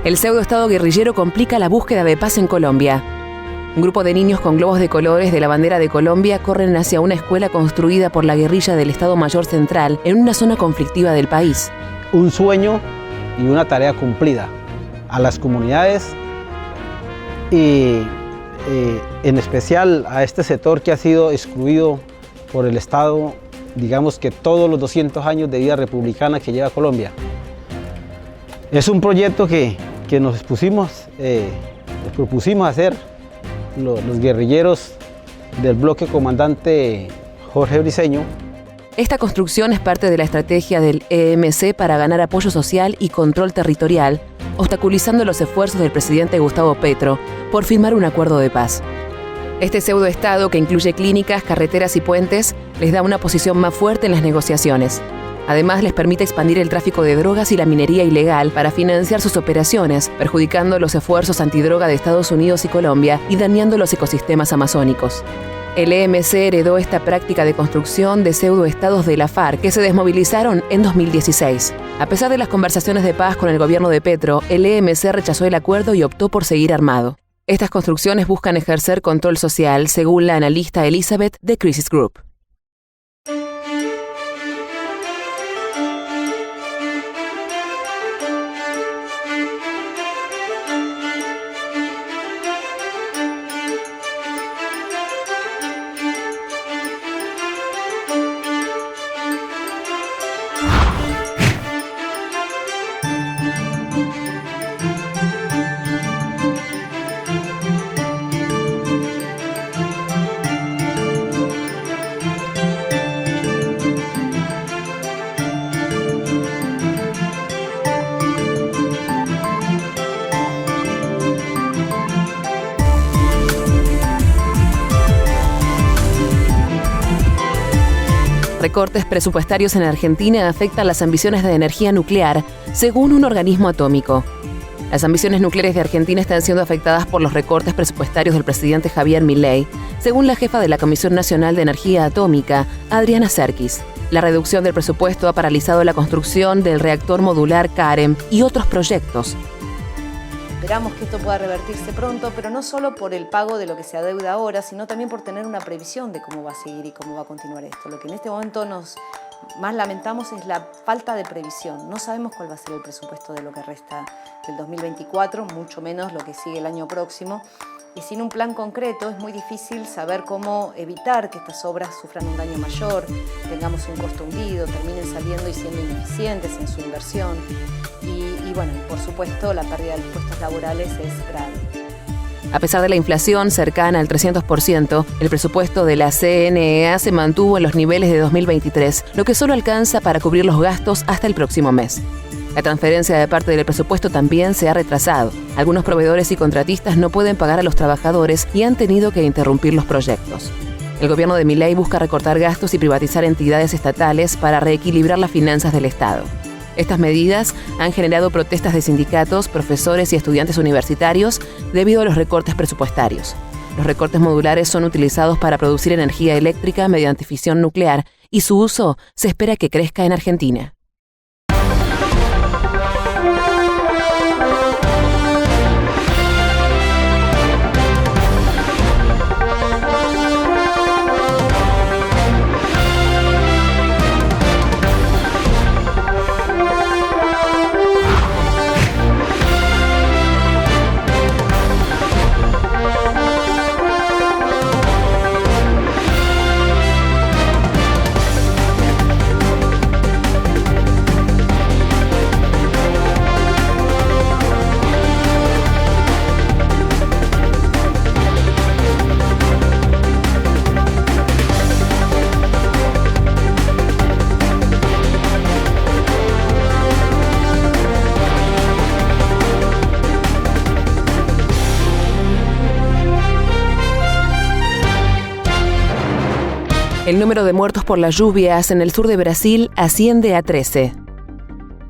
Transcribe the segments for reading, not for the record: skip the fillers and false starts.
El pseudoestado guerrillero complica la búsqueda de paz en Colombia. Un grupo de niños con globos de colores de la bandera de Colombia corren hacia una escuela construida por la guerrilla del Estado Mayor Central en una zona conflictiva del país. Un sueño y una tarea cumplida a las comunidades y en especial a este sector que ha sido excluido por el Estado, digamos que todos los 200 años de vida republicana que lleva Colombia. Es un proyecto que nos propusimos hacer los guerrilleros del bloque comandante Jorge Briceño. Esta construcción es parte de la estrategia del EMC para ganar apoyo social y control territorial, obstaculizando los esfuerzos del presidente Gustavo Petro por firmar un acuerdo de paz. Este pseudoestado, que incluye clínicas, carreteras y puentes, les da una posición más fuerte en las negociaciones. Además, les permite expandir el tráfico de drogas y la minería ilegal para financiar sus operaciones, perjudicando los esfuerzos antidroga de Estados Unidos y Colombia y dañando los ecosistemas amazónicos. El EMC heredó esta práctica de construcción de pseudoestados de la FARC que se desmovilizaron en 2016. A pesar de las conversaciones de paz con el gobierno de Petro, el EMC rechazó el acuerdo y optó por seguir armado. Estas construcciones buscan ejercer control social, según la analista Elizabeth de Crisis Group. Recortes presupuestarios en Argentina afectan las ambiciones de energía nuclear, según un organismo atómico. Las ambiciones nucleares de Argentina están siendo afectadas por los recortes presupuestarios del presidente Javier Milei, según la jefa de la Comisión Nacional de Energía Atómica, Adriana Serkis. La reducción del presupuesto ha paralizado la construcción del reactor modular CAREM y otros proyectos. Esperamos que esto pueda revertirse pronto, pero no solo por el pago de lo que se adeuda ahora, sino también por tener una previsión de cómo va a seguir y cómo va a continuar esto. Lo que en este momento nos más lamentamos es la falta de previsión. No sabemos cuál va a ser el presupuesto de lo que resta del 2024, mucho menos lo que sigue el año próximo. Y sin un plan concreto es muy difícil saber cómo evitar que estas obras sufran un daño mayor, tengamos un costo hundido, terminen saliendo y siendo ineficientes en su inversión. Y bueno, por supuesto, la pérdida de los puestos laborales es grave. A pesar de la inflación cercana al 300%, el presupuesto de la CNEA se mantuvo en los niveles de 2023, lo que solo alcanza para cubrir los gastos hasta el próximo mes. La transferencia de parte del presupuesto también se ha retrasado. Algunos proveedores y contratistas no pueden pagar a los trabajadores y han tenido que interrumpir los proyectos. El gobierno de Milei busca recortar gastos y privatizar entidades estatales para reequilibrar las finanzas del Estado. Estas medidas han generado protestas de sindicatos, profesores y estudiantes universitarios debido a los recortes presupuestarios. Los recortes modulares son utilizados para producir energía eléctrica mediante fisión nuclear y su uso se espera que crezca en Argentina. El número de muertos por las lluvias en el sur de Brasil asciende a 13.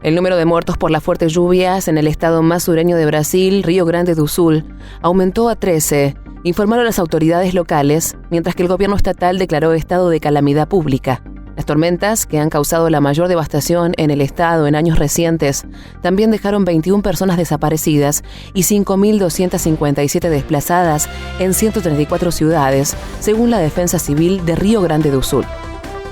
El número de muertos por las fuertes lluvias en el estado más sureño de Brasil, Río Grande do Sul, aumentó a 13, informaron las autoridades locales, mientras que el gobierno estatal declaró estado de calamidad pública. Las tormentas, que han causado la mayor devastación en el estado en años recientes, también dejaron 21 personas desaparecidas y 5.257 desplazadas en 134 ciudades, según la Defensa Civil de Río Grande do Sul.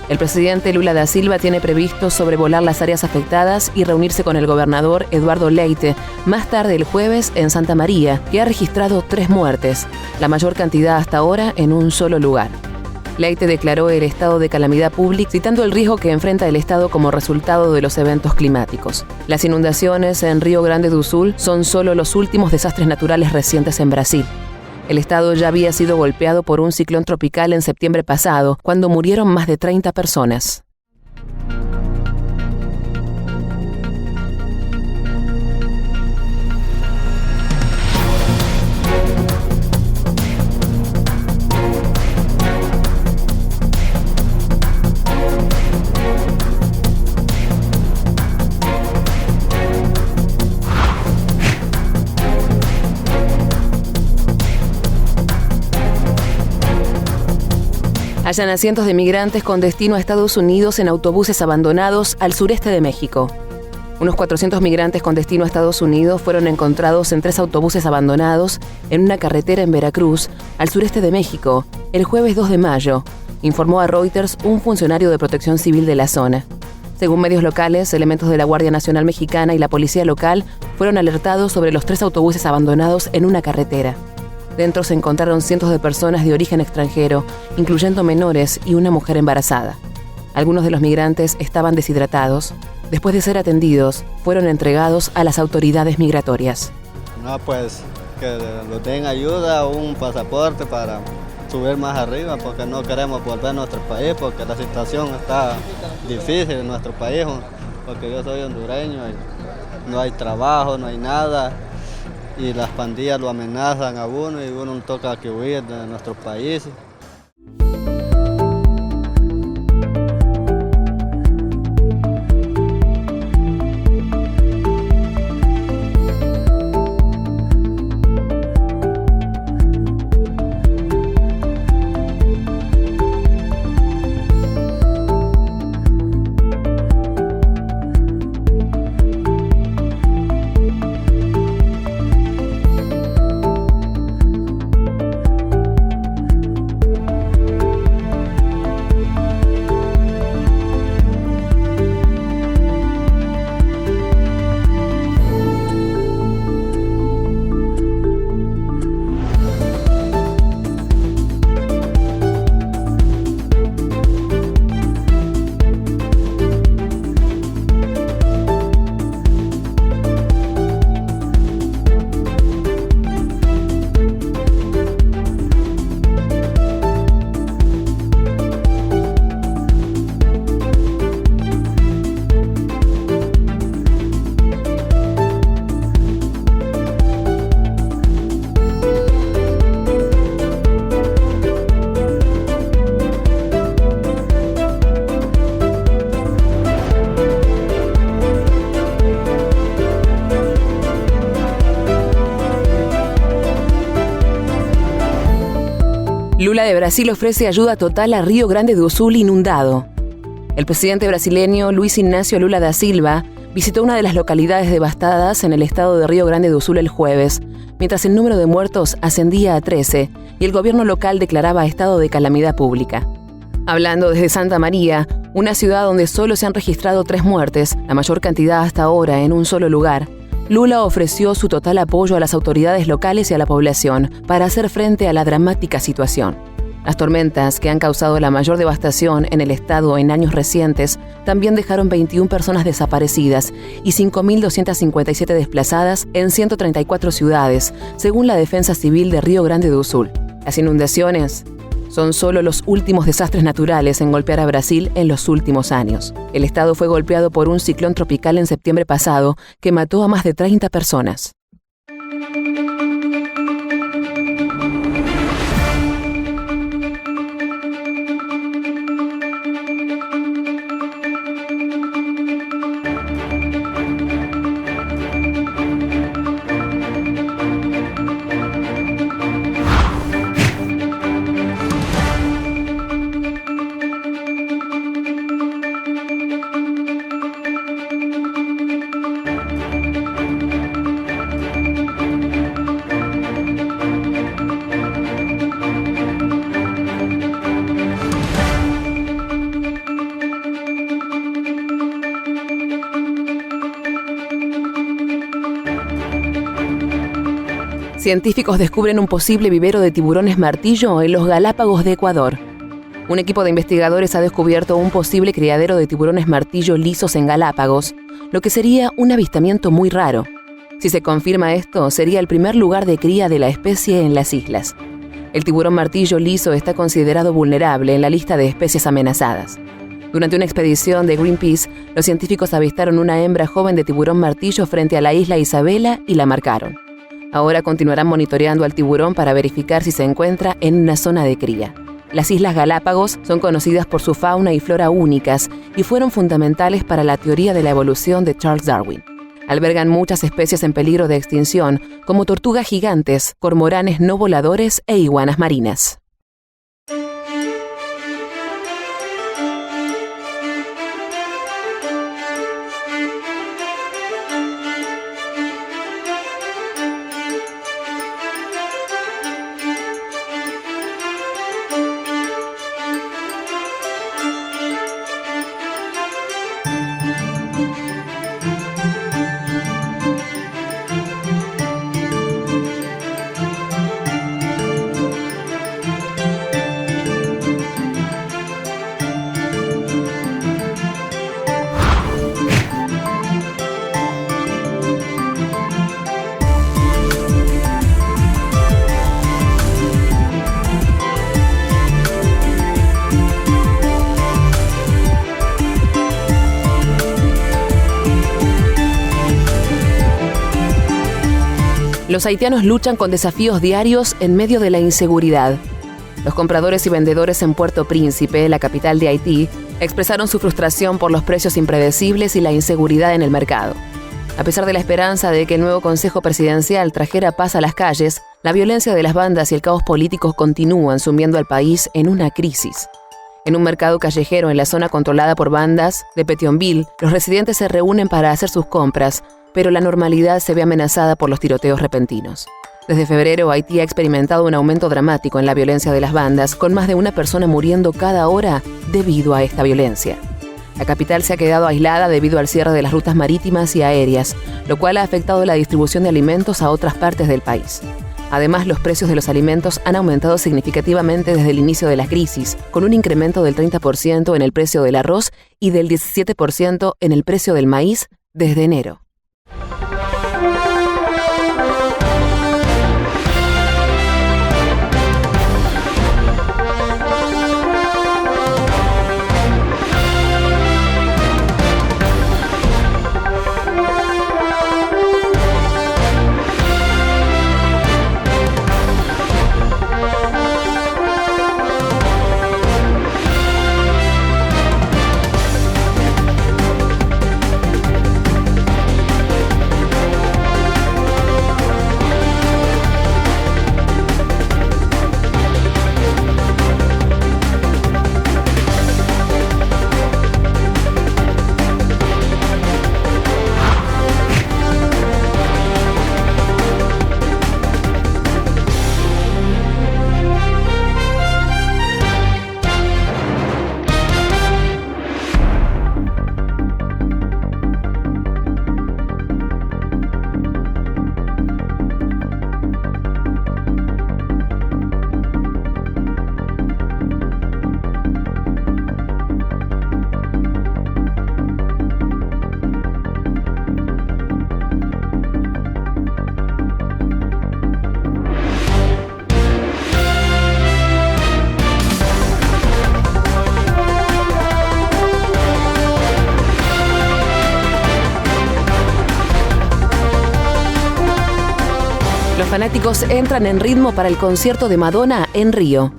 El presidente Lula da Silva tiene previsto sobrevolar las áreas afectadas y reunirse con el gobernador Eduardo Leite más tarde el jueves en Santa María, que ha registrado 3 muertes, la mayor cantidad hasta ahora en un solo lugar. Leite declaró el estado de calamidad pública, citando el riesgo que enfrenta el estado como resultado de los eventos climáticos. Las inundaciones en Río Grande do Sul son solo los últimos desastres naturales recientes en Brasil. El estado ya había sido golpeado por un ciclón tropical en septiembre pasado, cuando murieron más de 30 personas. Hallan a cientos de migrantes con destino a Estados Unidos en autobuses abandonados al sureste de México. Unos 400 migrantes con destino a Estados Unidos fueron encontrados en 3 autobuses abandonados en una carretera en Veracruz, al sureste de México, el jueves 2 de mayo, informó a Reuters un funcionario de Protección Civil de la zona. Según medios locales, elementos de la Guardia Nacional Mexicana y la policía local fueron alertados sobre los 3 autobuses abandonados en una carretera. Dentro se encontraron cientos de personas de origen extranjero, incluyendo menores y una mujer embarazada. Algunos de los migrantes estaban deshidratados. Después de ser atendidos, fueron entregados a las autoridades migratorias. No, pues que nos den ayuda, un pasaporte para subir más arriba, porque no queremos volver a nuestro país, porque la situación está difícil en nuestro país, porque yo soy hondureño y no hay trabajo, no hay nada. Y las pandillas lo amenazan a uno y uno toca que huir de nuestro país. Lula de Brasil ofrece ayuda total a Río Grande do Sul inundado. El presidente brasileño Luis Ignacio Lula da Silva visitó una de las localidades devastadas en el estado de Río Grande do Sul el jueves, mientras el número de muertos ascendía a 13 y el gobierno local declaraba estado de calamidad pública. Hablando desde Santa María, una ciudad donde solo se han registrado 3 muertes, la mayor cantidad hasta ahora en un solo lugar, Lula ofreció su total apoyo a las autoridades locales y a la población para hacer frente a la dramática situación. Las tormentas, que han causado la mayor devastación en el estado en años recientes, también dejaron 21 personas desaparecidas y 5.257 desplazadas en 134 ciudades, según la Defensa Civil de Río Grande do Sul. Las inundaciones son solo los últimos desastres naturales en golpear a Brasil en los últimos años. El estado fue golpeado por un ciclón tropical en septiembre pasado que mató a más de 30 personas. Científicos descubren un posible vivero de tiburones martillo en los Galápagos de Ecuador. Un equipo de investigadores ha descubierto un posible criadero de tiburones martillo lisos en Galápagos, lo que sería un avistamiento muy raro. Si se confirma esto, sería el primer lugar de cría de la especie en las islas. El tiburón martillo liso está considerado vulnerable en la lista de especies amenazadas. Durante una expedición de Greenpeace, los científicos avistaron una hembra joven de tiburón martillo frente a la isla Isabela y la marcaron. Ahora continuarán monitoreando al tiburón para verificar si se encuentra en una zona de cría. Las Islas Galápagos son conocidas por su fauna y flora únicas y fueron fundamentales para la teoría de la evolución de Charles Darwin. Albergan muchas especies en peligro de extinción, como tortugas gigantes, cormoranes no voladores e iguanas marinas. Los haitianos luchan con desafíos diarios en medio de la inseguridad. Los compradores y vendedores en Puerto Príncipe, la capital de Haití, expresaron su frustración por los precios impredecibles y la inseguridad en el mercado. A pesar de la esperanza de que el nuevo Consejo Presidencial trajera paz a las calles, la violencia de las bandas y el caos político continúan sumiendo al país en una crisis. En un mercado callejero en la zona controlada por bandas de Petionville, los residentes se reúnen para hacer sus compras, pero la normalidad se ve amenazada por los tiroteos repentinos. Desde febrero, Haití ha experimentado un aumento dramático en la violencia de las bandas, con más de una persona muriendo cada hora debido a esta violencia. La capital se ha quedado aislada debido al cierre de las rutas marítimas y aéreas, lo cual ha afectado la distribución de alimentos a otras partes del país. Además, los precios de los alimentos han aumentado significativamente desde el inicio de la crisis, con un incremento del 30% en el precio del arroz y del 17% en el precio del maíz desde enero. Los fanáticos entran en ritmo para el concierto de Madonna en Río.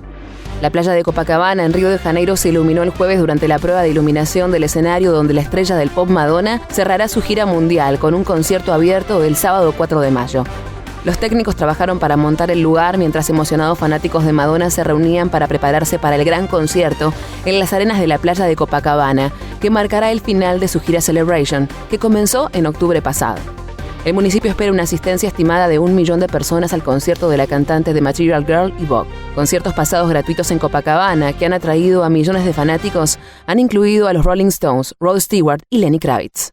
La playa de Copacabana en Río de Janeiro se iluminó el jueves durante la prueba de iluminación del escenario donde la estrella del pop Madonna cerrará su gira mundial con un concierto abierto el sábado 4 de mayo. Los técnicos trabajaron para montar el lugar mientras emocionados fanáticos de Madonna se reunían para prepararse para el gran concierto en las arenas de la playa de Copacabana, que marcará el final de su gira Celebration, que comenzó en octubre pasado. El municipio espera una asistencia estimada de 1 millón de personas al concierto de la cantante de Material Girl y Vogue. Conciertos pasados gratuitos en Copacabana que han atraído a millones de fanáticos han incluido a los Rolling Stones, Rod Stewart y Lenny Kravitz.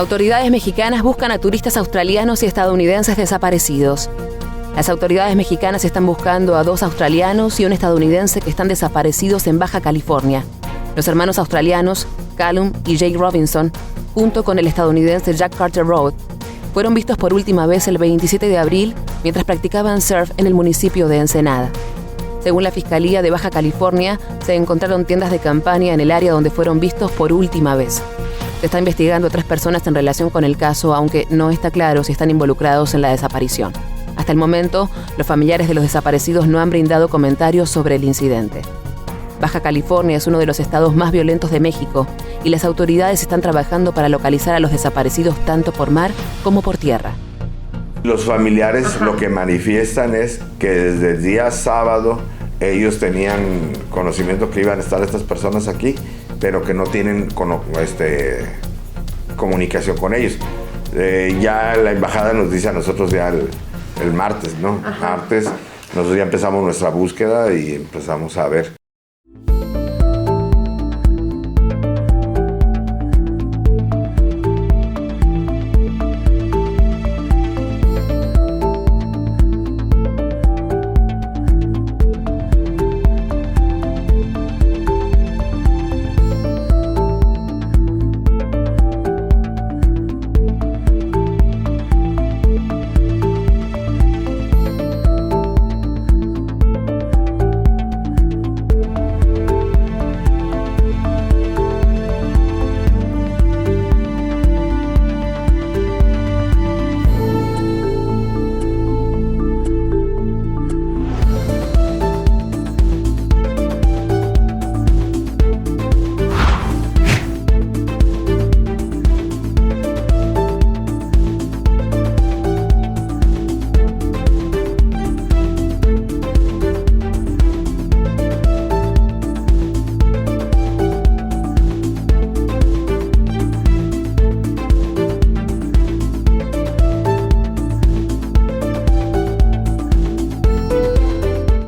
Autoridades mexicanas buscan a turistas australianos y estadounidenses desaparecidos. Las autoridades mexicanas están buscando a 2 australianos y un estadounidense que están desaparecidos en Baja California. Los hermanos australianos, Callum y Jake Robinson, junto con el estadounidense Jack Carter Road, fueron vistos por última vez el 27 de abril mientras practicaban surf en el municipio de Ensenada. Según la Fiscalía de Baja California, se encontraron tiendas de campaña en el área donde fueron vistos por última vez. Se está investigando a 3 personas en relación con el caso, aunque no está claro si están involucrados en la desaparición. Hasta el momento, los familiares de los desaparecidos no han brindado comentarios sobre el incidente. Baja California es uno de los estados más violentos de México y las autoridades están trabajando para localizar a los desaparecidos tanto por mar como por tierra. Los familiares lo que manifiestan es que desde el día sábado ellos tenían conocimiento que iban a estar estas personas aquí, pero que no tienen comunicación con ellos. Ya la embajada nos dice a nosotros ya el martes, ¿no? Martes, nosotros ya empezamos nuestra búsqueda y empezamos a ver.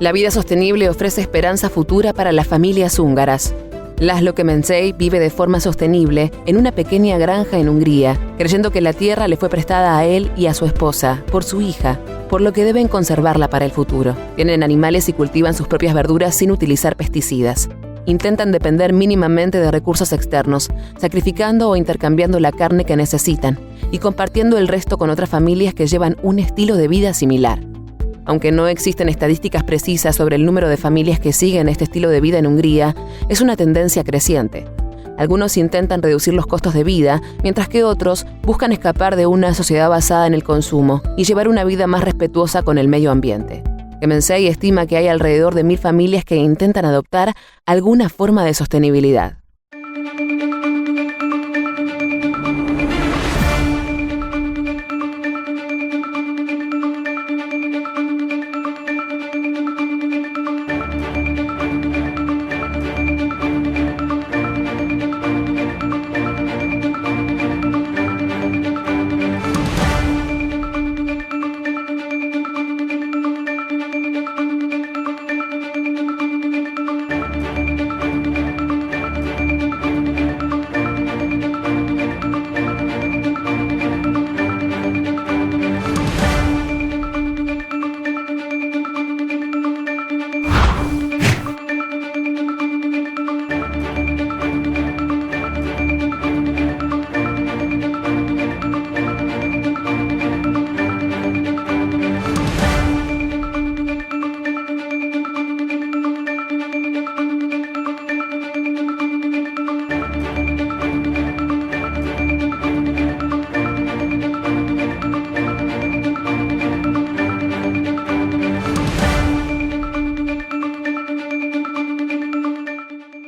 La vida sostenible ofrece esperanza futura para las familias húngaras. Laszlo Kemencsey vive de forma sostenible en una pequeña granja en Hungría, creyendo que la tierra le fue prestada a él y a su esposa, por su hija, por lo que deben conservarla para el futuro. Tienen animales y cultivan sus propias verduras sin utilizar pesticidas. Intentan depender mínimamente de recursos externos, sacrificando o intercambiando la carne que necesitan y compartiendo el resto con otras familias que llevan un estilo de vida similar. Aunque no existen estadísticas precisas sobre el número de familias que siguen este estilo de vida en Hungría, es una tendencia creciente. Algunos intentan reducir los costos de vida, mientras que otros buscan escapar de una sociedad basada en el consumo y llevar una vida más respetuosa con el medio ambiente. Kemencsey estima que hay alrededor de 1.000 familias que intentan adoptar alguna forma de sostenibilidad.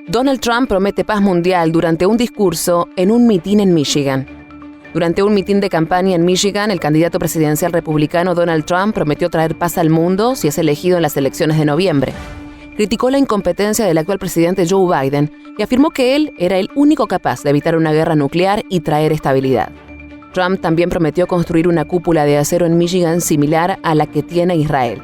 Donald Trump promete paz mundial durante un discurso en un mitin en Michigan. Durante un mitin de campaña en Michigan, el candidato presidencial republicano Donald Trump prometió traer paz al mundo si es elegido en las elecciones de noviembre. Criticó la incompetencia del actual presidente Joe Biden y afirmó que él era el único capaz de evitar una guerra nuclear y traer estabilidad. Trump también prometió construir una cúpula de acero en Michigan similar a la que tiene Israel.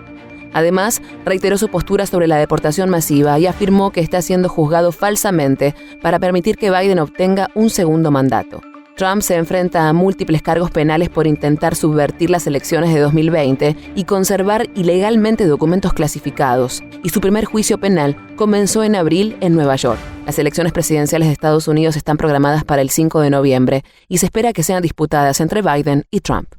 Además, reiteró su postura sobre la deportación masiva y afirmó que está siendo juzgado falsamente para permitir que Biden obtenga un segundo mandato. Trump se enfrenta a múltiples cargos penales por intentar subvertir las elecciones de 2020 y conservar ilegalmente documentos clasificados, y su primer juicio penal comenzó en abril en Nueva York. Las elecciones presidenciales de Estados Unidos están programadas para el 5 de noviembre y se espera que sean disputadas entre Biden y Trump.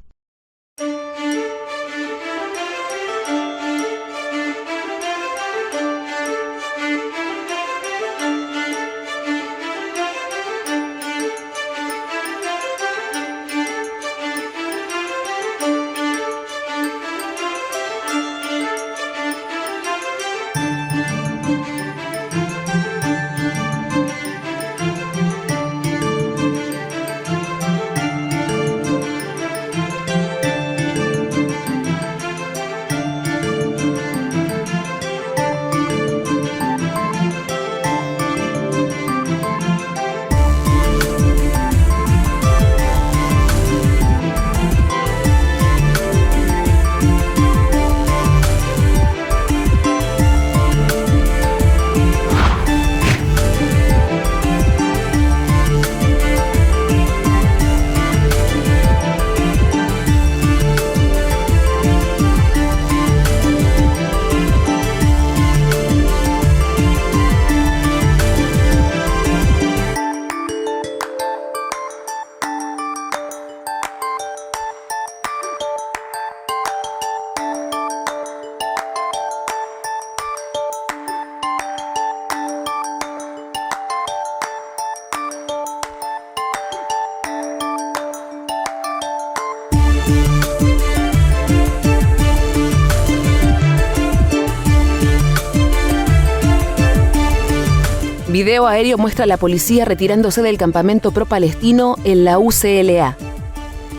Video aéreo muestra a la policía retirándose del campamento pro-palestino en la UCLA.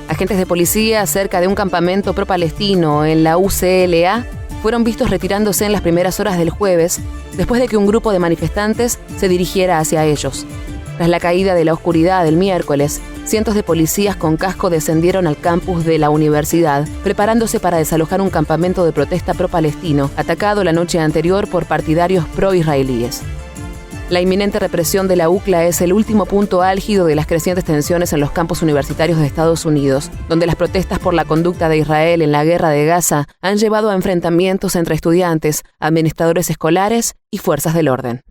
Agentes de policía cerca de un campamento pro-palestino en la UCLA fueron vistos retirándose en las primeras horas del jueves, después de que un grupo de manifestantes se dirigiera hacia ellos. Tras la caída de la oscuridad del miércoles, cientos de policías con casco descendieron al campus de la universidad, preparándose para desalojar un campamento de protesta pro-palestino, atacado la noche anterior por partidarios pro-israelíes. La inminente represión de la UCLA es el último punto álgido de las crecientes tensiones en los campus universitarios de Estados Unidos, donde las protestas por la conducta de Israel en la guerra de Gaza han llevado a enfrentamientos entre estudiantes, administradores escolares y fuerzas del orden.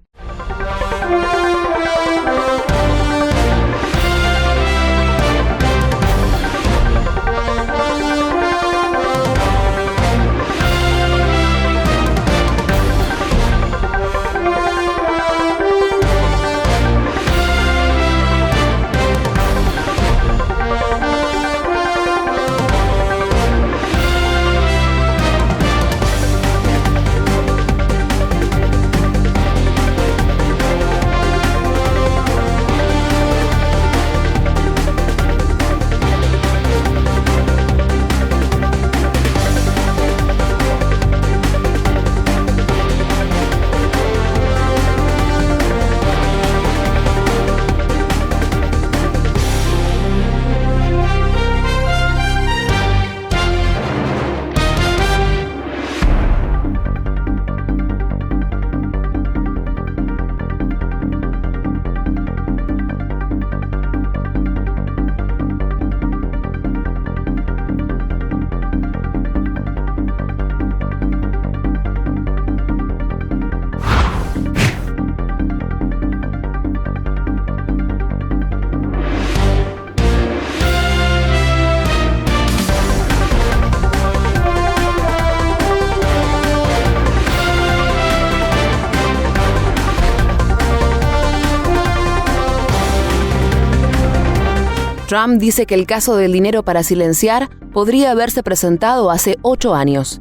Trump dice que el caso del dinero para silenciar podría haberse presentado hace 8 años.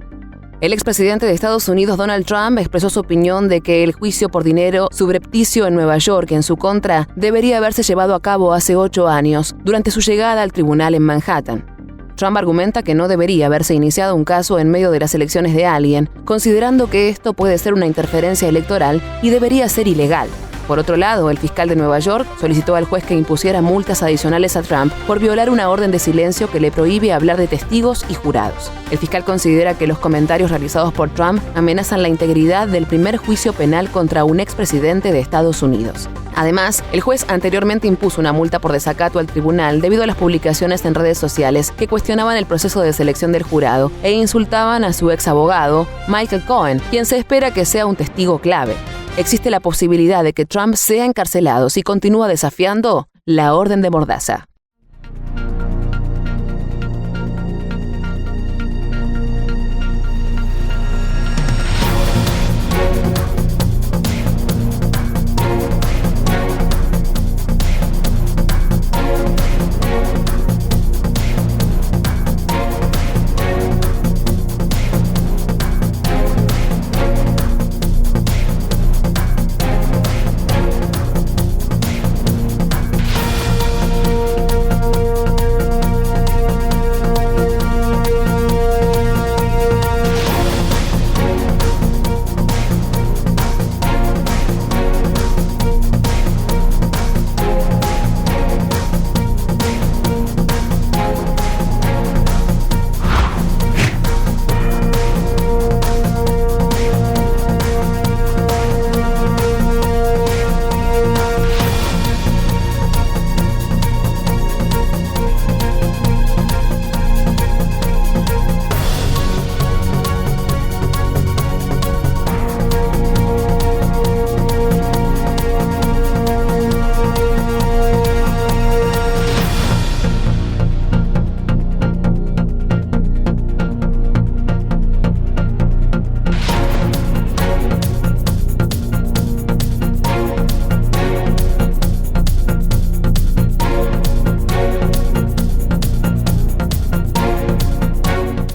El expresidente de Estados Unidos, Donald Trump, expresó su opinión de que el juicio por dinero subrepticio en Nueva York en su contra debería haberse llevado a cabo hace 8 años, durante su llegada al tribunal en Manhattan. Trump argumenta que no debería haberse iniciado un caso en medio de las elecciones de alguien, considerando que esto puede ser una interferencia electoral y debería ser ilegal. Por otro lado, el fiscal de Nueva York solicitó al juez que impusiera multas adicionales a Trump por violar una orden de silencio que le prohíbe hablar de testigos y jurados. El fiscal considera que los comentarios realizados por Trump amenazan la integridad del primer juicio penal contra un expresidente de Estados Unidos. Además, el juez anteriormente impuso una multa por desacato al tribunal debido a las publicaciones en redes sociales que cuestionaban el proceso de selección del jurado e insultaban a su ex abogado, Michael Cohen, quien se espera que sea un testigo clave. Existe la posibilidad de que Trump sea encarcelado si continúa desafiando la orden de Mordaza.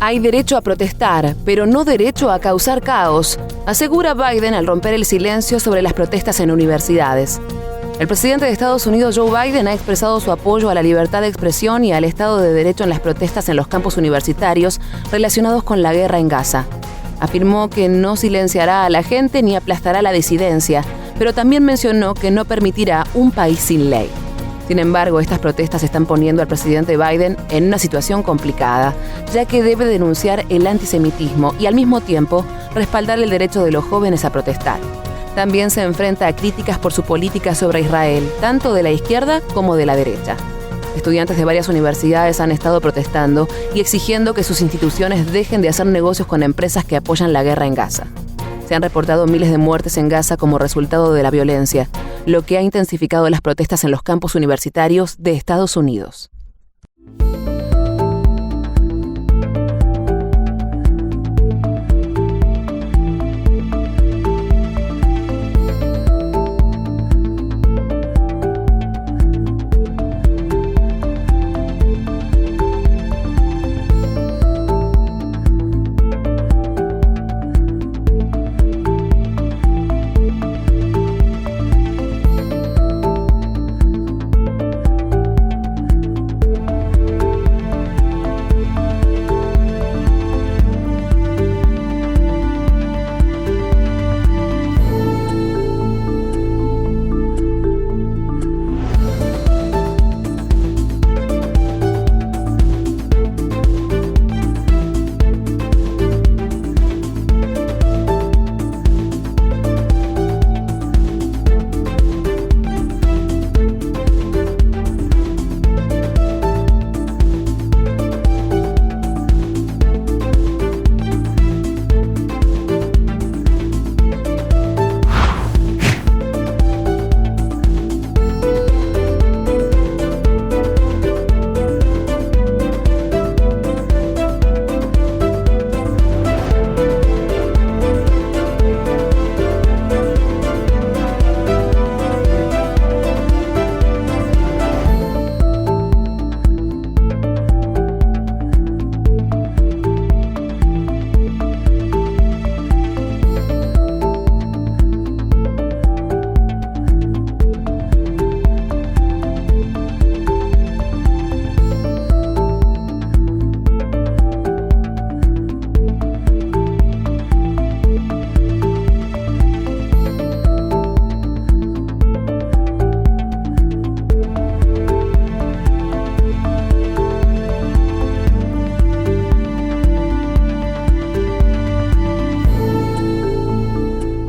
Hay derecho a protestar, pero no derecho a causar caos, asegura Biden al romper el silencio sobre las protestas en universidades. El presidente de Estados Unidos, Joe Biden, ha expresado su apoyo a la libertad de expresión y al Estado de Derecho en las protestas en los campus universitarios relacionados con la guerra en Gaza. Afirmó que no silenciará a la gente ni aplastará la disidencia, pero también mencionó que no permitirá un país sin ley. Sin embargo, estas protestas están poniendo al presidente Biden en una situación complicada, ya que debe denunciar el antisemitismo y al mismo tiempo respaldar el derecho de los jóvenes a protestar. También se enfrenta a críticas por su política sobre Israel, tanto de la izquierda como de la derecha. Estudiantes de varias universidades han estado protestando y exigiendo que sus instituciones dejen de hacer negocios con empresas que apoyan la guerra en Gaza. Se han reportado miles de muertes en Gaza como resultado de la violencia, lo que ha intensificado las protestas en los campus universitarios de Estados Unidos.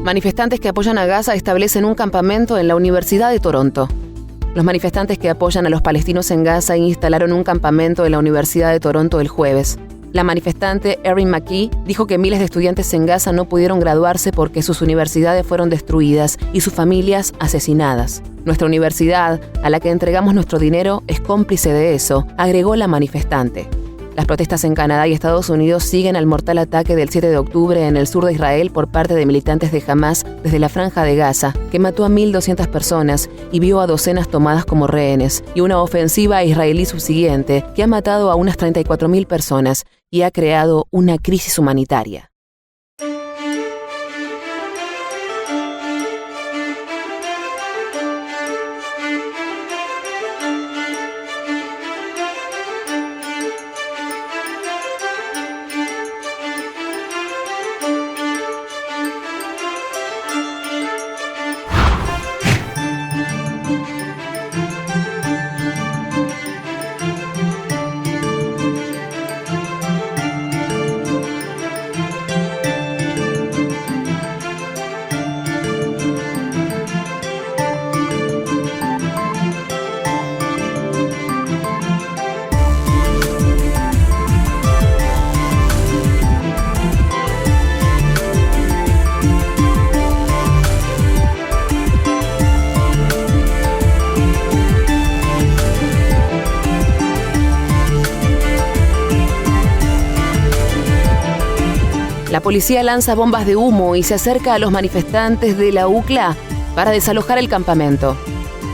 Manifestantes que apoyan a Gaza establecen un campamento en la Universidad de Toronto. Los manifestantes que apoyan a los palestinos en Gaza instalaron un campamento en la Universidad de Toronto el jueves. La manifestante Erin McKee dijo que miles de estudiantes en Gaza no pudieron graduarse porque sus universidades fueron destruidas y sus familias asesinadas. Nuestra universidad, a la que entregamos nuestro dinero, es cómplice de eso, agregó la manifestante. Las protestas en Canadá y Estados Unidos siguen al mortal ataque del 7 de octubre en el sur de Israel por parte de militantes de Hamás desde la Franja de Gaza, que mató a 1.200 personas y vio a docenas tomadas como rehenes, y una ofensiva israelí subsiguiente que ha matado a unas 34.000 personas y ha creado una crisis humanitaria. La policía lanza bombas de humo y se acerca a los manifestantes de la UCLA para desalojar el campamento.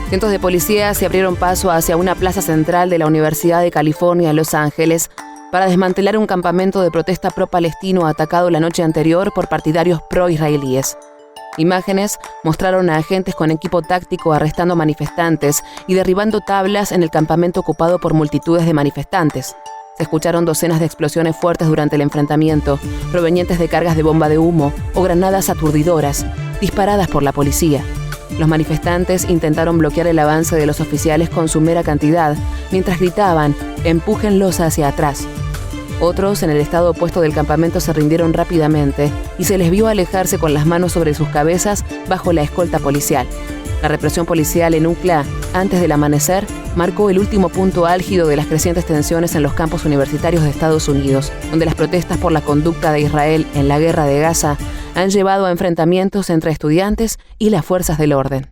Cientos de policías se abrieron paso hacia una plaza central de la Universidad de California en Los Ángeles para desmantelar un campamento de protesta pro-palestino atacado la noche anterior por partidarios pro-israelíes. Imágenes mostraron a agentes con equipo táctico arrestando manifestantes y derribando tablas en el campamento ocupado por multitudes de manifestantes. Se escucharon docenas de explosiones fuertes durante el enfrentamiento, provenientes de cargas de bomba de humo o granadas aturdidoras, disparadas por la policía. Los manifestantes intentaron bloquear el avance de los oficiales con sumera cantidad, mientras gritaban, «empújenlos hacia atrás». Otros, en el estado opuesto del campamento, se rindieron rápidamente y se les vio alejarse con las manos sobre sus cabezas bajo la escolta policial. La represión policial en UCLA, antes del amanecer, marcó el último punto álgido de las crecientes tensiones en los campus universitarios de Estados Unidos, donde las protestas por la conducta de Israel en la guerra de Gaza han llevado a enfrentamientos entre estudiantes y las fuerzas del orden.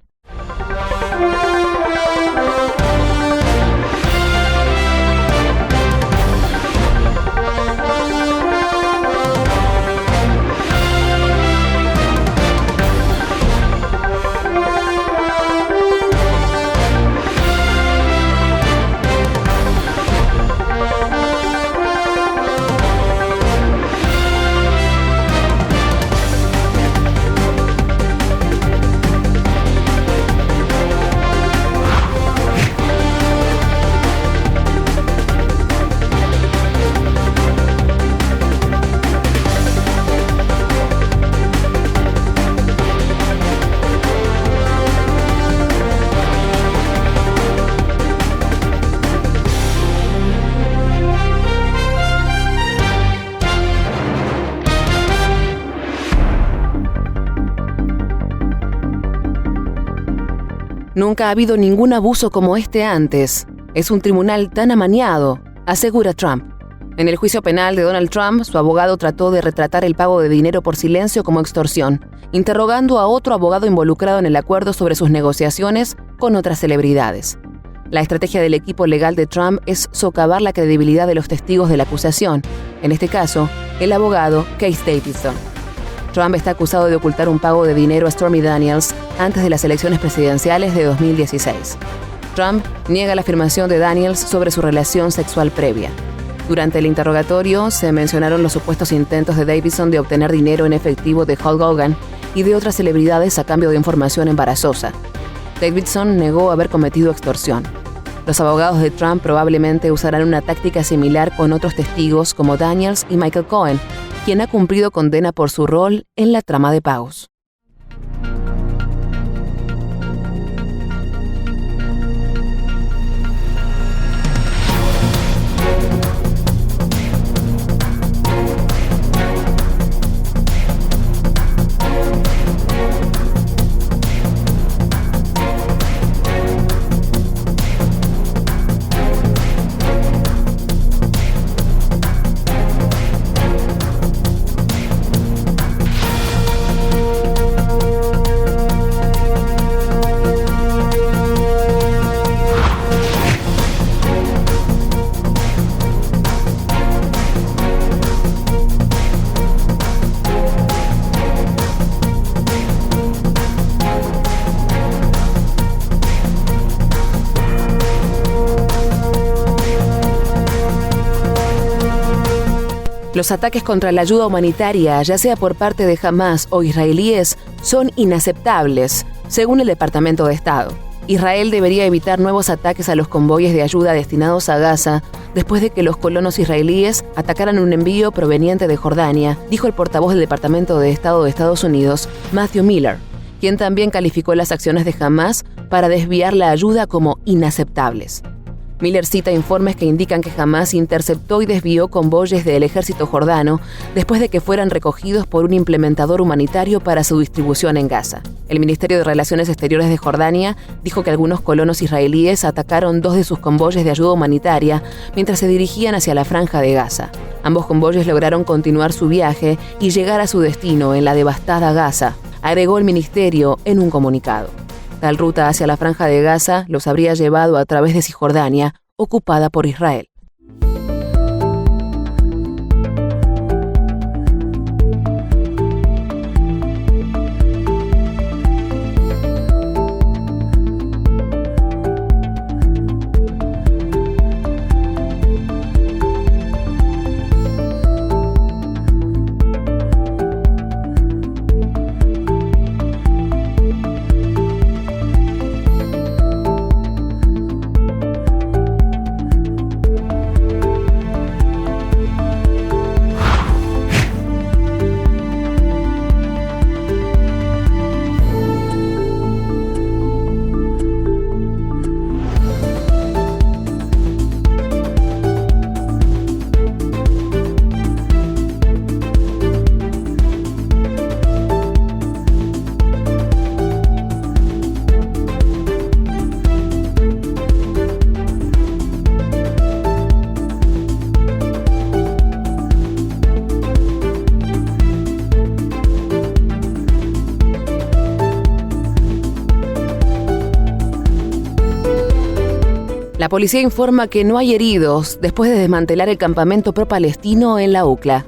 Nunca ha habido ningún abuso como este antes. Es un tribunal tan amañado, asegura Trump. En el juicio penal de Donald Trump, su abogado trató de retratar el pago de dinero por silencio como extorsión, interrogando a otro abogado involucrado en el acuerdo sobre sus negociaciones con otras celebridades. La estrategia del equipo legal de Trump es socavar la credibilidad de los testigos de la acusación, en este caso, el abogado Keith Davidson. Trump está acusado de ocultar un pago de dinero a Stormy Daniels antes de las elecciones presidenciales de 2016. Trump niega la afirmación de Daniels sobre su relación sexual previa. Durante el interrogatorio se mencionaron los supuestos intentos de Davidson de obtener dinero en efectivo de Hulk Hogan y de otras celebridades a cambio de información embarazosa. Davidson negó haber cometido extorsión. Los abogados de Trump probablemente usarán una táctica similar con otros testigos como Daniels y Michael Cohen, quien ha cumplido condena por su rol en la trama de pagos. Los ataques contra la ayuda humanitaria, ya sea por parte de Hamás o israelíes, son inaceptables, según el Departamento de Estado. Israel debería evitar nuevos ataques a los convoyes de ayuda destinados a Gaza después de que los colonos israelíes atacaran un envío proveniente de Jordania, dijo el portavoz del Departamento de Estado de Estados Unidos, Matthew Miller, quien también calificó las acciones de Hamás para desviar la ayuda como inaceptables. Miller cita informes que indican que Hamás interceptó y desvió convoyes del ejército jordano después de que fueran recogidos por un implementador humanitario para su distribución en Gaza. El Ministerio de Relaciones Exteriores de Jordania dijo que algunos colonos israelíes atacaron 2 de sus convoyes de ayuda humanitaria mientras se dirigían hacia la franja de Gaza. Ambos convoyes lograron continuar su viaje y llegar a su destino en la devastada Gaza, agregó el ministerio en un comunicado. Tal ruta hacia la franja de Gaza los habría llevado a través de Cisjordania, ocupada por Israel. La policía informa que no hay heridos después de desmantelar el campamento pro-palestino en la UCLA.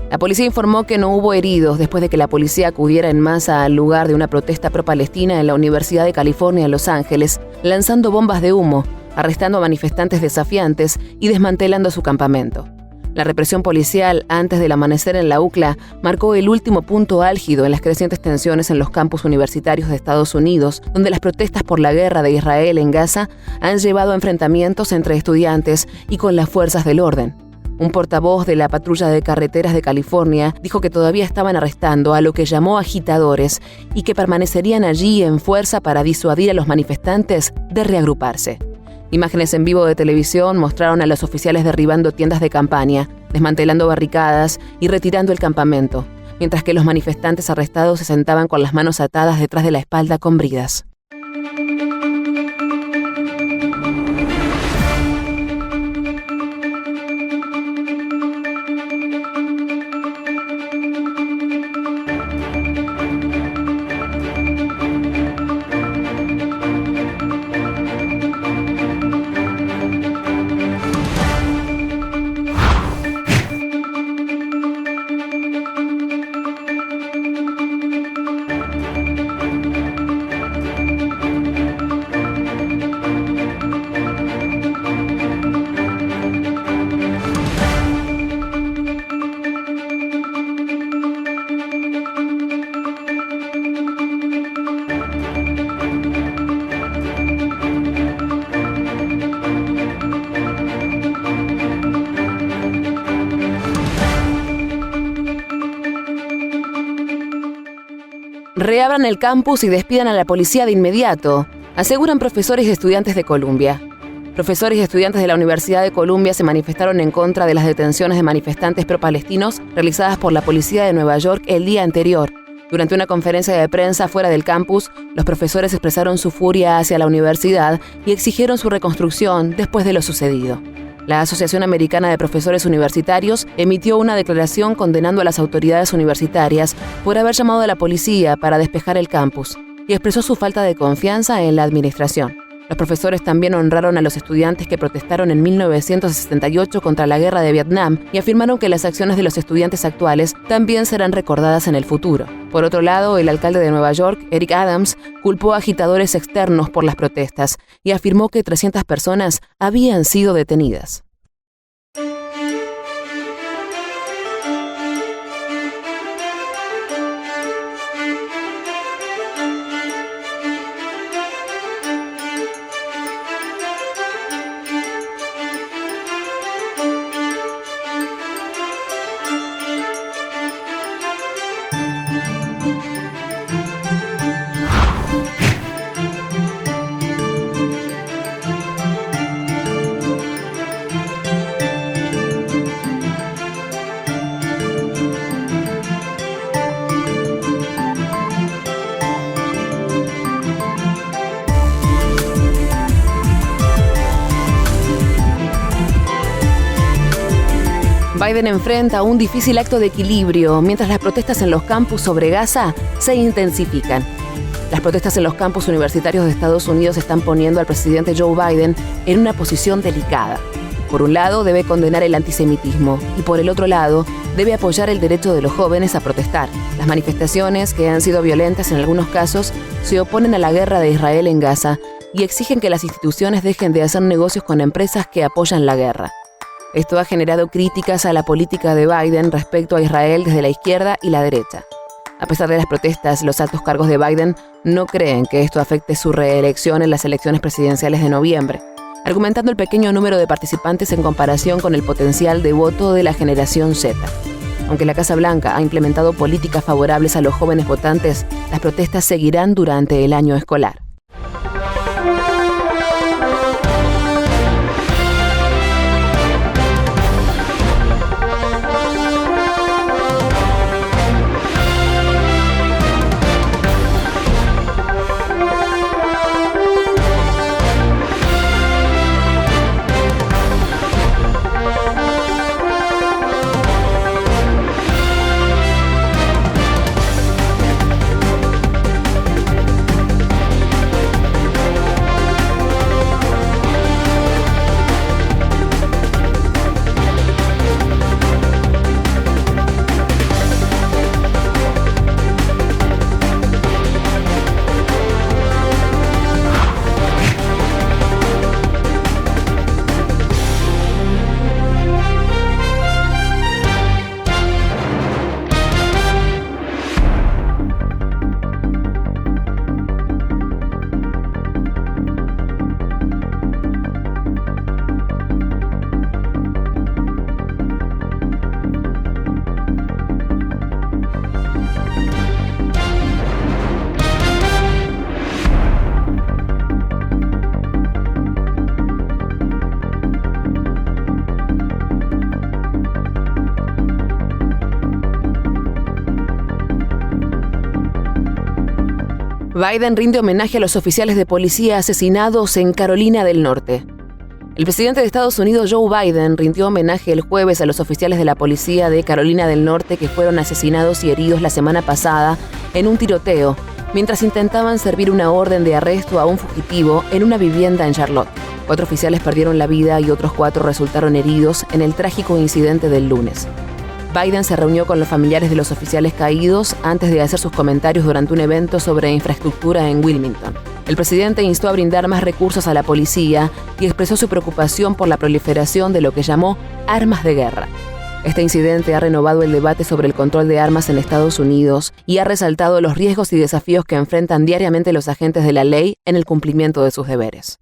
La policía informó que no hubo heridos después de que la policía acudiera en masa al lugar de una protesta pro-palestina en la Universidad de California en Los Ángeles, lanzando bombas de humo, arrestando a manifestantes desafiantes y desmantelando su campamento. La represión policial antes del amanecer en la UCLA marcó el último punto álgido en las crecientes tensiones en los campus universitarios de Estados Unidos, donde las protestas por la guerra de Israel en Gaza han llevado a enfrentamientos entre estudiantes y con las fuerzas del orden. Un portavoz de la patrulla de carreteras de California dijo que todavía estaban arrestando a lo que llamó agitadores y que permanecerían allí en fuerza para disuadir a los manifestantes de reagruparse. Imágenes en vivo de televisión mostraron a los oficiales derribando tiendas de campaña, desmantelando barricadas y retirando el campamento, mientras que los manifestantes arrestados se sentaban con las manos atadas detrás de la espalda con bridas. Reabran el campus y despidan a la policía de inmediato, aseguran profesores y estudiantes de Columbia. Profesores y estudiantes de la Universidad de Columbia se manifestaron en contra de las detenciones de manifestantes pro-palestinos realizadas por la policía de Nueva York el día anterior. Durante una conferencia de prensa fuera del campus, los profesores expresaron su furia hacia la universidad y exigieron su reconstrucción después de lo sucedido. La Asociación Americana de Profesores Universitarios emitió una declaración condenando a las autoridades universitarias por haber llamado a la policía para despejar el campus y expresó su falta de confianza en la administración. Los profesores también honraron a los estudiantes que protestaron en 1968 contra la guerra de Vietnam y afirmaron que las acciones de los estudiantes actuales también serán recordadas en el futuro. Por otro lado, el alcalde de Nueva York, Eric Adams, culpó a agitadores externos por las protestas y afirmó que 300 personas habían sido detenidas. Biden enfrenta un difícil acto de equilibrio mientras las protestas en los campus sobre Gaza se intensifican. Las protestas en los campus universitarios de Estados Unidos están poniendo al presidente Joe Biden en una posición delicada. Por un lado, debe condenar el antisemitismo y por el otro lado, debe apoyar el derecho de los jóvenes a protestar. Las manifestaciones, que han sido violentas en algunos casos, se oponen a la guerra de Israel en Gaza y exigen que las instituciones dejen de hacer negocios con empresas que apoyan la guerra. Esto ha generado críticas a la política de Biden respecto a Israel desde la izquierda y la derecha. A pesar de las protestas, los altos cargos de Biden no creen que esto afecte su reelección en las elecciones presidenciales de noviembre, argumentando el pequeño número de participantes en comparación con el potencial de voto de la generación Z. Aunque la Casa Blanca ha implementado políticas favorables a los jóvenes votantes, las protestas seguirán durante el año escolar. Biden rinde homenaje a los oficiales de policía asesinados en Carolina del Norte. El presidente de Estados Unidos, Joe Biden, rindió homenaje el jueves a los oficiales de la policía de Carolina del Norte que fueron asesinados y heridos la semana pasada en un tiroteo, mientras intentaban servir una orden de arresto a un fugitivo en una vivienda en Charlotte. 4 oficiales perdieron la vida y otros 4 resultaron heridos en el trágico incidente del lunes. Biden se reunió con los familiares de los oficiales caídos antes de hacer sus comentarios durante un evento sobre infraestructura en Wilmington. El presidente instó a brindar más recursos a la policía y expresó su preocupación por la proliferación de lo que llamó armas de guerra. Este incidente ha renovado el debate sobre el control de armas en Estados Unidos y ha resaltado los riesgos y desafíos que enfrentan diariamente los agentes de la ley en el cumplimiento de sus deberes.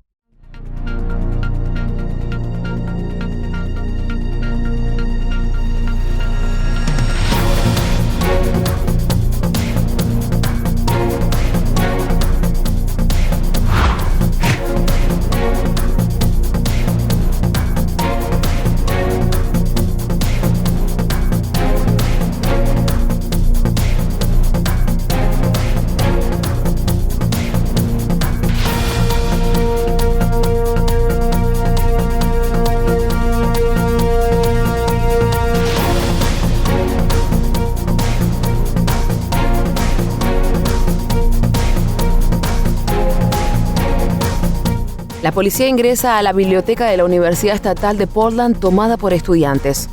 La policía ingresa a la biblioteca de la Universidad Estatal de Portland tomada por estudiantes.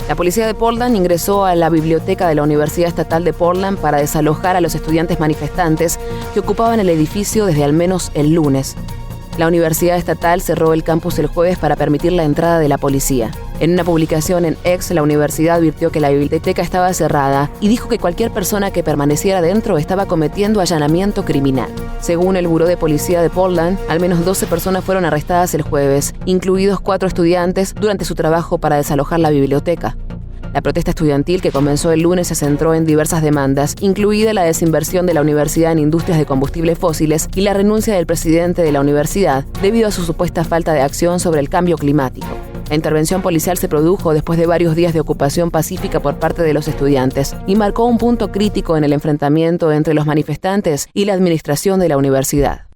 La policía de Portland ingresó a la biblioteca de la Universidad Estatal de Portland para desalojar a los estudiantes manifestantes que ocupaban el edificio desde al menos el lunes. La Universidad Estatal cerró el campus el jueves para permitir la entrada de la policía. En una publicación en X, la universidad advirtió que la biblioteca estaba cerrada y dijo que cualquier persona que permaneciera dentro estaba cometiendo allanamiento criminal. Según el Buró de Policía de Portland, al menos 12 personas fueron arrestadas el jueves, incluidos 4 estudiantes, durante su trabajo para desalojar la biblioteca. La protesta estudiantil que comenzó el lunes se centró en diversas demandas, incluida la desinversión de la universidad en industrias de combustibles fósiles y la renuncia del presidente de la universidad debido a su supuesta falta de acción sobre el cambio climático. La intervención policial se produjo después de varios días de ocupación pacífica por parte de los estudiantes y marcó un punto crítico en el enfrentamiento entre los manifestantes y la administración de la universidad.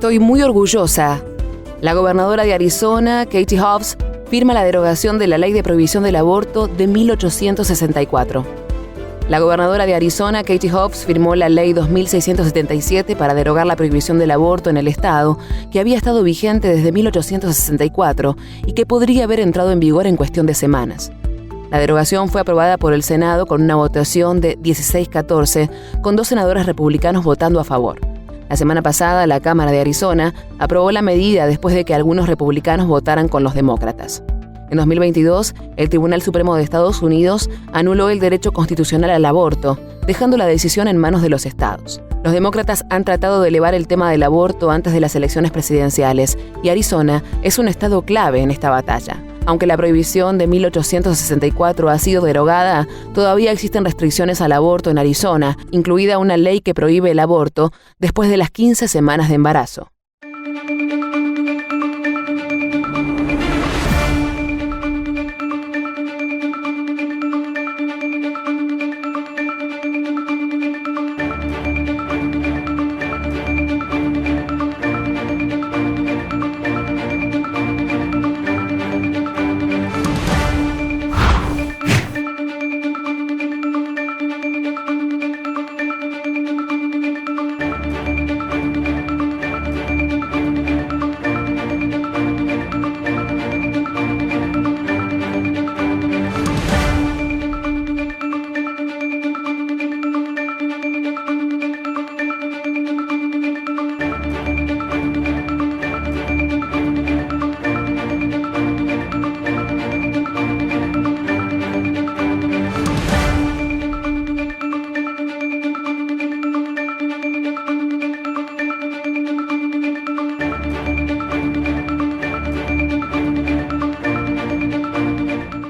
Estoy muy orgullosa. La gobernadora de Arizona, Katie Hobbs, firma la derogación de la Ley de Prohibición del Aborto de 1864. La gobernadora de Arizona, Katie Hobbs, firmó la Ley 2677 para derogar la prohibición del aborto en el estado, que había estado vigente desde 1864 y que podría haber entrado en vigor en cuestión de semanas. La derogación fue aprobada por el Senado con una votación de 16-14, con 2 senadores republicanos votando a favor. La semana pasada, la Cámara de Arizona aprobó la medida después de que algunos republicanos votaran con los demócratas. En 2022, el Tribunal Supremo de Estados Unidos anuló el derecho constitucional al aborto, dejando la decisión en manos de los estados. Los demócratas han tratado de elevar el tema del aborto antes de las elecciones presidenciales, y Arizona es un estado clave en esta batalla. Aunque la prohibición de 1864 ha sido derogada, todavía existen restricciones al aborto en Arizona, incluida una ley que prohíbe el aborto después de las 15 semanas de embarazo.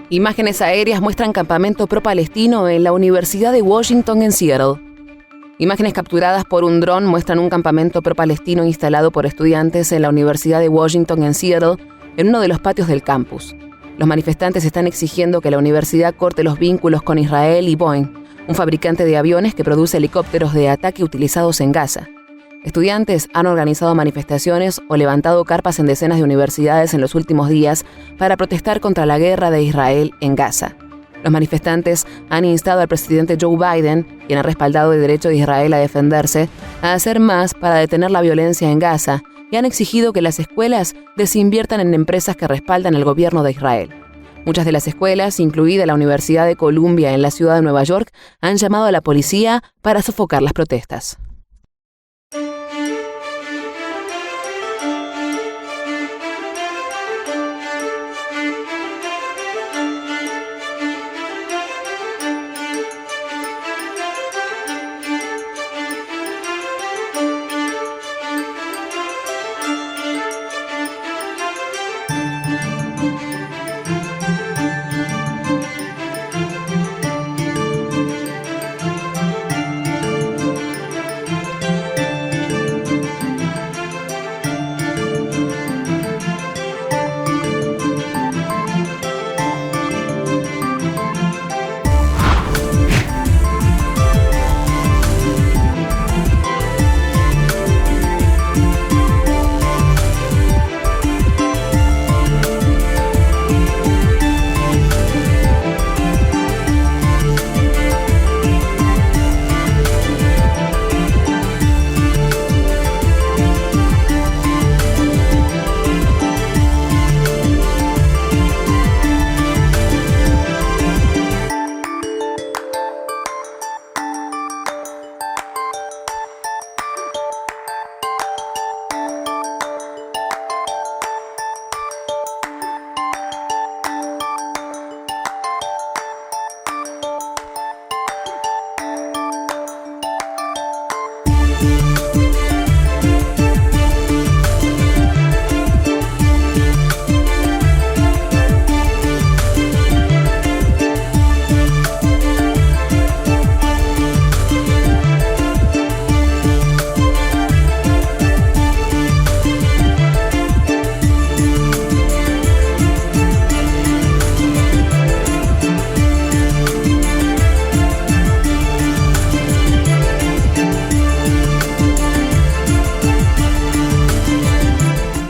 Imágenes aéreas muestran campamento pro-palestino en la Universidad de Washington en Seattle. Imágenes capturadas por un dron muestran un campamento pro-palestino instalado por estudiantes en la Universidad de Washington en Seattle, en uno de los patios del campus. Los manifestantes están exigiendo que la universidad corte los vínculos con Israel y Boeing, un fabricante de aviones que produce helicópteros de ataque utilizados en Gaza. Estudiantes han organizado manifestaciones o levantado carpas en decenas de universidades en los últimos días para protestar contra la guerra de Israel en Gaza. Los manifestantes han instado al presidente Joe Biden, quien ha respaldado el derecho de Israel a defenderse, a hacer más para detener la violencia en Gaza y han exigido que las escuelas desinviertan en empresas que respaldan el gobierno de Israel. Muchas de las escuelas, incluida la Universidad de Columbia en la ciudad de Nueva York, han llamado a la policía para sofocar las protestas.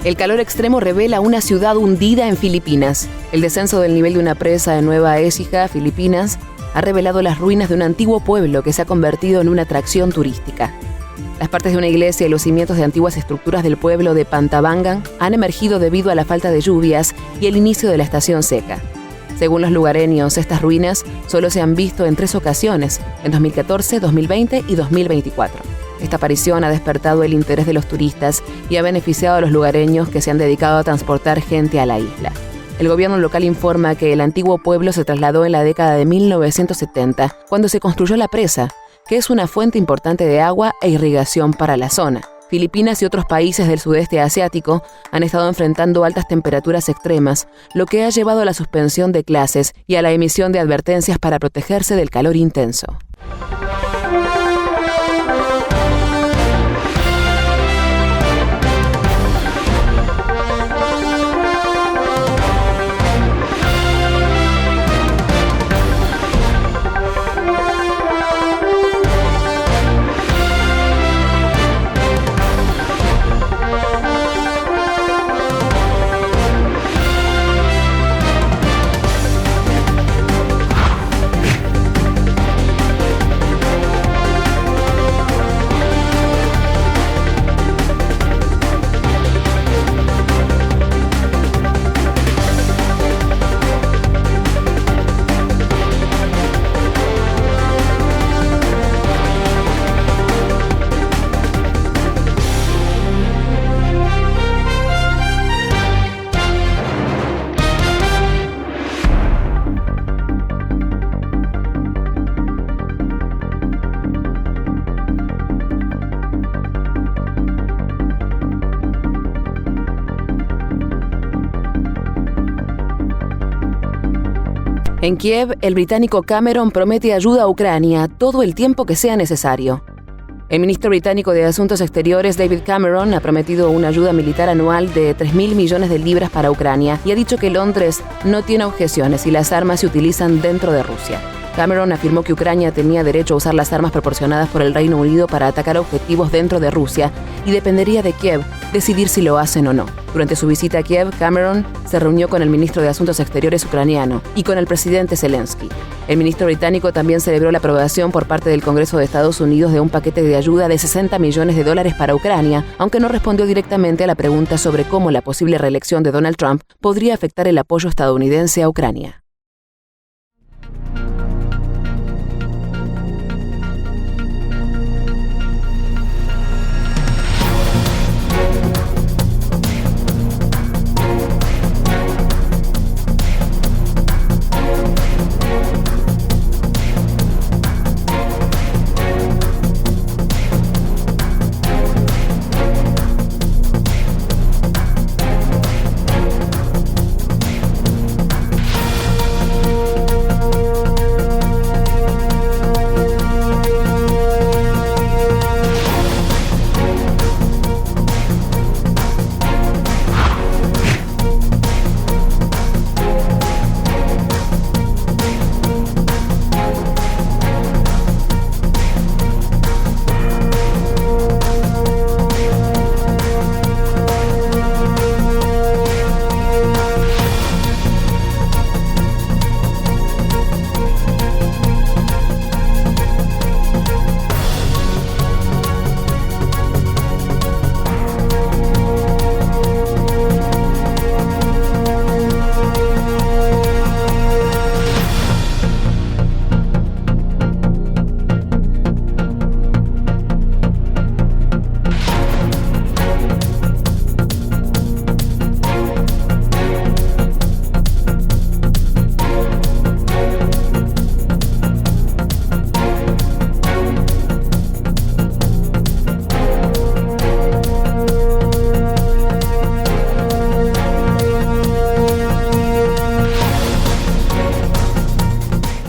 El calor extremo revela una ciudad hundida en Filipinas. El descenso del nivel de una presa en Nueva Écija, Filipinas, ha revelado las ruinas de un antiguo pueblo que se ha convertido en una atracción turística. Las partes de una iglesia y los cimientos de antiguas estructuras del pueblo de Pantabangan han emergido debido a la falta de lluvias y el inicio de la estación seca. Según los lugareños, estas ruinas solo se han visto en 3 ocasiones, en 2014, 2020 y 2024. Esta aparición ha despertado el interés de los turistas y ha beneficiado a los lugareños que se han dedicado a transportar gente a la isla. El gobierno local informa que el antiguo pueblo se trasladó en la década de 1970, cuando se construyó la presa, que es una fuente importante de agua e irrigación para la zona. Filipinas y otros países del sudeste asiático han estado enfrentando altas temperaturas extremas, lo que ha llevado a la suspensión de clases y a la emisión de advertencias para protegerse del calor intenso. En Kiev, el británico Cameron promete ayuda a Ucrania todo el tiempo que sea necesario. El ministro británico de Asuntos Exteriores, David Cameron, ha prometido una ayuda militar anual de 3.000 millones de libras para Ucrania y ha dicho que Londres no tiene objeciones si las armas se utilizan dentro de Rusia. Cameron afirmó que Ucrania tenía derecho a usar las armas proporcionadas por el Reino Unido para atacar objetivos dentro de Rusia y dependería de Kiev decidir si lo hacen o no. Durante su visita a Kiev, Cameron se reunió con el ministro de Asuntos Exteriores ucraniano y con el presidente Zelensky. El ministro británico también celebró la aprobación por parte del Congreso de Estados Unidos de un paquete de ayuda de $60 millones para Ucrania, aunque no respondió directamente a la pregunta sobre cómo la posible reelección de Donald Trump podría afectar el apoyo estadounidense a Ucrania.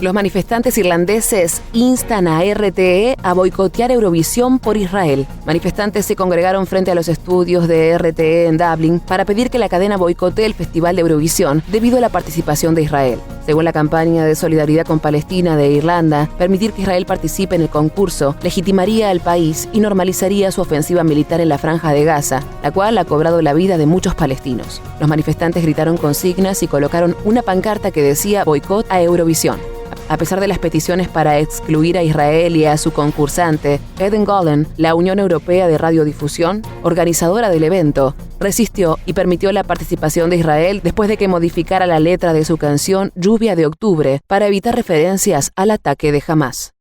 Los manifestantes irlandeses instan a RTE a boicotear Eurovisión por Israel. Manifestantes se congregaron frente a los estudios de RTE en Dublín para pedir que la cadena boicotee el Festival de Eurovisión debido a la participación de Israel. Según la campaña de solidaridad con Palestina de Irlanda, permitir que Israel participe en el concurso legitimaría al país y normalizaría su ofensiva militar en la Franja de Gaza, la cual ha cobrado la vida de muchos palestinos. Los manifestantes gritaron consignas y colocaron una pancarta que decía boicot a Eurovisión. A pesar de las peticiones para excluir a Israel y a su concursante, Eden Golden, la Unión Europea de Radiodifusión, organizadora del evento, resistió y permitió la participación de Israel después de que modificara la letra de su canción Lluvia de Octubre para evitar referencias al ataque de Hamás.